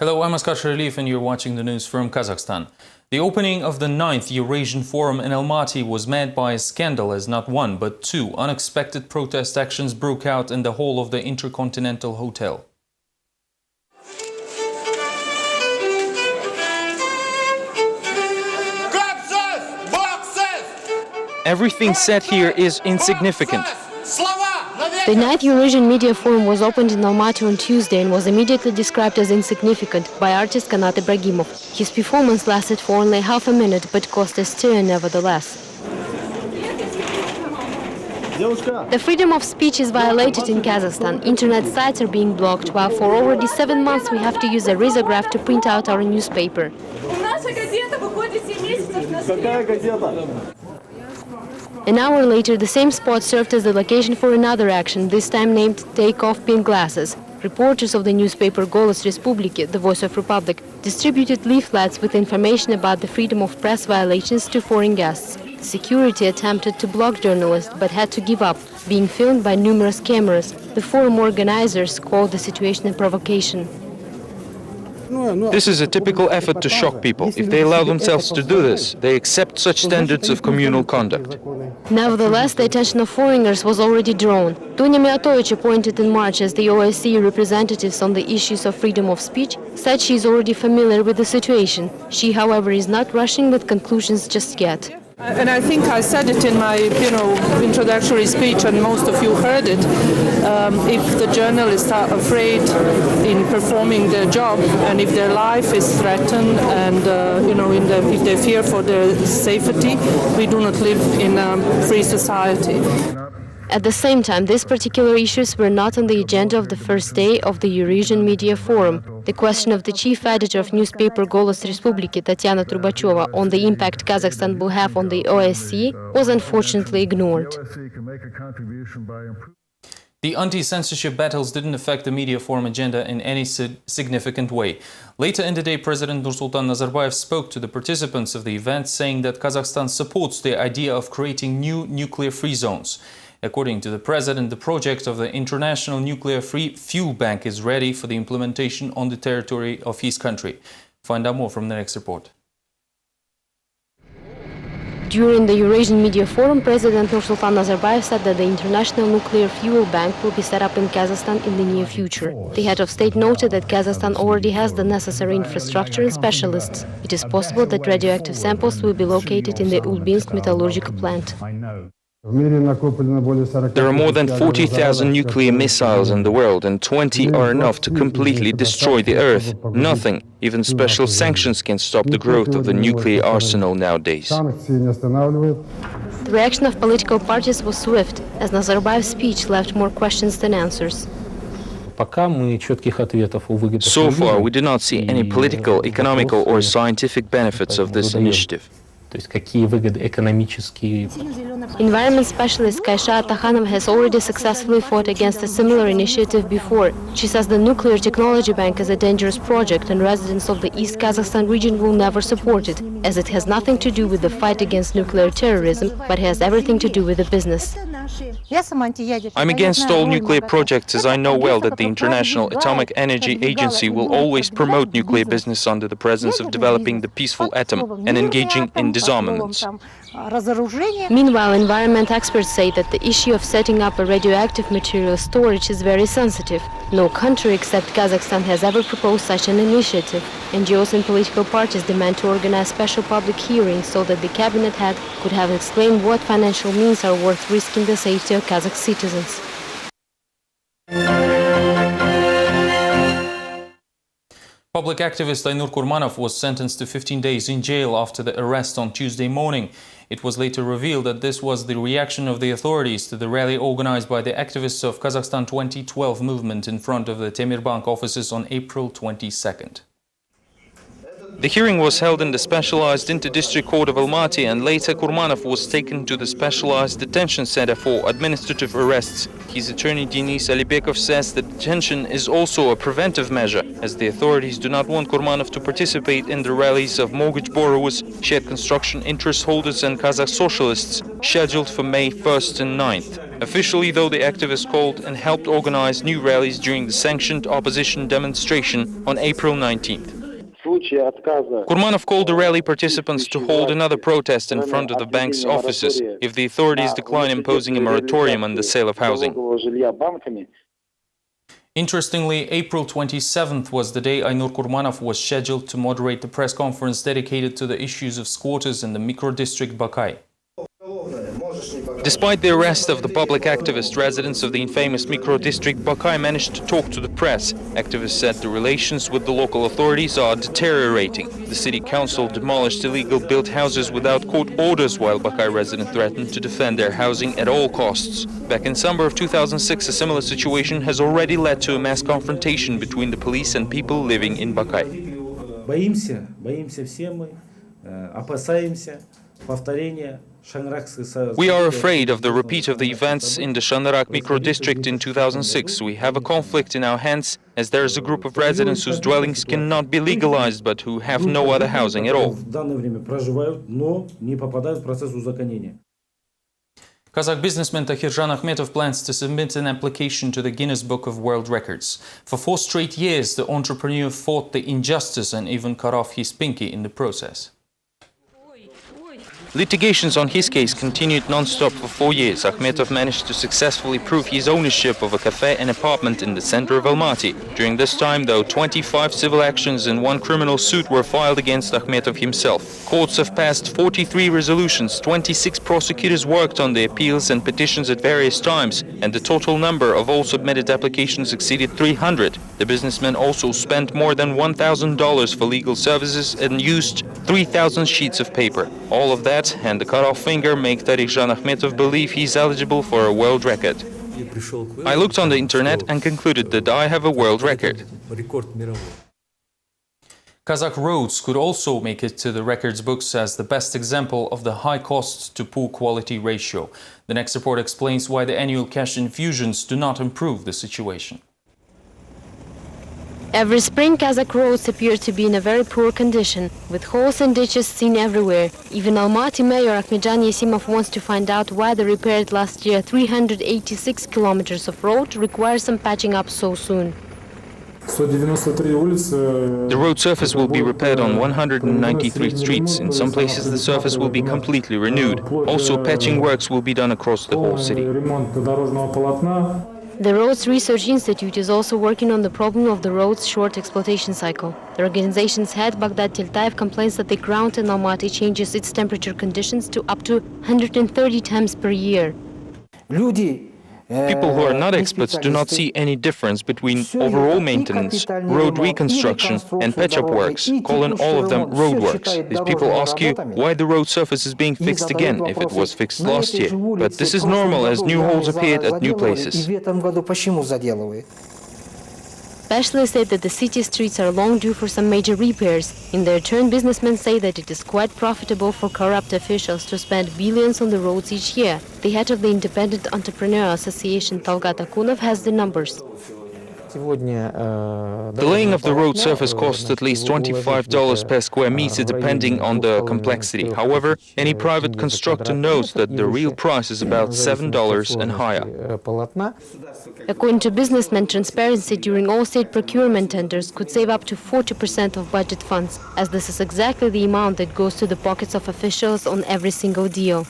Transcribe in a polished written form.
Hello, I'm Askar Sharaliyev and you're watching the news from Kazakhstan. The opening of the 9th Eurasian Forum in Almaty was met by a scandal as not one but two unexpected protest actions broke out in the hall of the Intercontinental Hotel. Everything said here is insignificant. The 9th Eurasian Media Forum was opened in Almaty on Tuesday and was immediately described as insignificant by artist Kanat Ibragimov. His performance lasted for only half a minute but caused a stir nevertheless. The freedom of speech is violated in Kazakhstan. Internet sites are being blocked, while for already 7 months we have to use a risograph to print out our newspaper. An hour later, the same spot served as the location for another action, this time named Take Off Pink Glasses. Reporters of the newspaper Golos Respubliki, the Voice of Republic, distributed leaflets with information about the freedom of press violations to foreign guests. Security attempted to block journalists but had to give up, being filmed by numerous cameras. The forum organizers called the situation a provocation. This is a typical effort to shock people. If they allow themselves to do this, they accept such standards of communal conduct. Nevertheless, the attention of foreigners was already drawn. Dunya Miatovic, appointed in March as the OSCE representatives on the issues of freedom of speech, said she is already familiar with the situation. She, however, is not rushing with conclusions just yet. And I think I said it in my, introductory speech, and most of you heard it. If the journalists are afraid in performing their job, and if their life is threatened, and if they fear for their safety, we do not live in a free society. At the same time, these particular issues were not on the agenda of the first day of the Eurasian Media Forum. The question of the chief editor of newspaper Golos Respubliki, Tatyana Trubacheva, on the impact Kazakhstan will have on the OSCE was unfortunately ignored. The anti-censorship battles didn't affect the Media Forum agenda in any significant way. Later in the day, President Nursultan Nazarbayev spoke to the participants of the event, saying that Kazakhstan supports the idea of creating new nuclear-free zones. According to the president, the project of the International Nuclear-Free Fuel Bank is ready for the implementation on the territory of his country. Find out more from the next report. During the Eurasian Media Forum, President Nursultan Nazarbayev said that the International Nuclear Fuel Bank will be set up in Kazakhstan in the near future. The head of state noted that Kazakhstan already has the necessary infrastructure and specialists. It is possible that radioactive samples will be located in the Ulbinsk metallurgical plant. There are more than 40,000 nuclear missiles in the world, and 20 are enough to completely destroy the Earth. Nothing, even special sanctions, can stop the growth of the nuclear arsenal nowadays. The reaction of political parties was swift, as Nazarbayev's speech left more questions than answers. So far, we do not see any political, economical or scientific benefits of this initiative. Environment specialist Kaysha Takhanova has already successfully fought against a similar initiative before. She says the Nuclear Technology Bank is a dangerous project and residents of the East Kazakhstan region will never support it, as it has nothing to do with the fight against nuclear terrorism, but has everything to do with the business. I'm against all nuclear projects, as I know well that the International Atomic Energy Agency will always promote nuclear business under the presence of developing the peaceful atom and engaging in disarmaments. Meanwhile, environment experts say that the issue of setting up a radioactive material storage is very sensitive. No country except Kazakhstan has ever proposed such an initiative. NGOs and political parties demand to organize special public hearings so that the cabinet head could have explained what financial means are worth risking the safety of Kazakh citizens. Public activist Aynur Kurmanov was sentenced to 15 days in jail after the arrest on Tuesday morning. It was later revealed that this was the reaction of the authorities to the rally organized by the activists of Kazakhstan 2012 movement in front of the Temirbank offices on April 22nd. The hearing was held in the specialized Inter-District Court of Almaty, and later Kurmanov was taken to the specialized detention center for administrative arrests. His attorney Denis Alibekov says that detention is also a preventive measure, as the authorities do not want Kurmanov to participate in the rallies of mortgage borrowers, shared construction interest holders and Kazakh socialists scheduled for May 1st and 9th. Officially, though, the activists called and helped organize new rallies during the sanctioned opposition demonstration on April 19th. Kurmanov called the rally participants to hold another protest in front of the bank's offices if the authorities decline imposing a moratorium on the sale of housing. Interestingly, April 27th was the day Aynur Kurmanov was scheduled to moderate the press conference dedicated to the issues of squatters in the micro-district Bakay. Despite the arrest of the public activist, residents of the infamous micro-district Bakay managed to talk to the press. Activists said the relations with the local authorities are deteriorating. The city council demolished illegal built houses without court orders, while Bakay residents threatened to defend their housing at all costs. Back in summer of 2006, a similar situation has already led to a mass confrontation between the police and people living in Bakay. Боимся все мы, опасаемся повторения. We are afraid of the repeat of the events in the Shandarak micro-district in 2006. We have a conflict in our hands, as there is a group of residents whose dwellings cannot be legalized, but who have no other housing at all. Kazakh businessman Tahirjan Akhmetov plans to submit an application to the Guinness Book of World Records. For 4 straight years, the entrepreneur fought the injustice and even cut off his pinky in the process. Litigations on his case continued non-stop for 4 years. Akhmetov managed to successfully prove his ownership of a cafe and apartment in the center of Almaty. During this time, though, 25 civil actions and 1 criminal suit were filed against Akhmetov himself. Courts have passed 43 resolutions, 26 prosecutors worked on the appeals and petitions at various times, and the total number of all submitted applications exceeded 300. The businessman also spent more than $1,000 for legal services and used 3,000 sheets of paper. All of that and the cut-off finger make Tahirjan Akhmetov believe he's eligible for a world record. I looked on the internet and concluded that I have a world record. Kazakh roads could also make it to the records books as the best example of the high cost to poor quality ratio. The next report explains why the annual cash infusions do not improve the situation. Every spring, Kazakh roads appear to be in a very poor condition, with holes and ditches seen everywhere. Even Almaty Mayor Akhmetjan Yesimov wants to find out why the repaired last year 386 kilometers of road require some patching up so soon. The road surface will be repaired on 193 streets. In some places the surface will be completely renewed. Also, patching works will be done across the whole city. The Roads Research Institute is also working on the problem of the road's short exploitation cycle. The organization's head, Baghdad Tiltaev, complains that the ground in Almaty changes its temperature conditions to up to 130 times per year. People who are not experts do not see any difference between overall maintenance, road reconstruction and patch-up works, calling all of them roadworks. These people ask you why the road surface is being fixed again if it was fixed last year. But this is normal as new holes appeared at new places. Specialists say that the city streets are long due for some major repairs. In their turn, businessmen say that it is quite profitable for corrupt officials to spend billions on the roads each year. The head of the Independent Entrepreneur Association, Talgat Akunov, has the numbers. The laying of the road surface costs at least $25 per square meter depending on the complexity. However, any private constructor knows that the real price is about $7 and higher. According to businessmen, transparency during all state procurement tenders could save up to 40% of budget funds, as this is exactly the amount that goes to the pockets of officials on every single deal.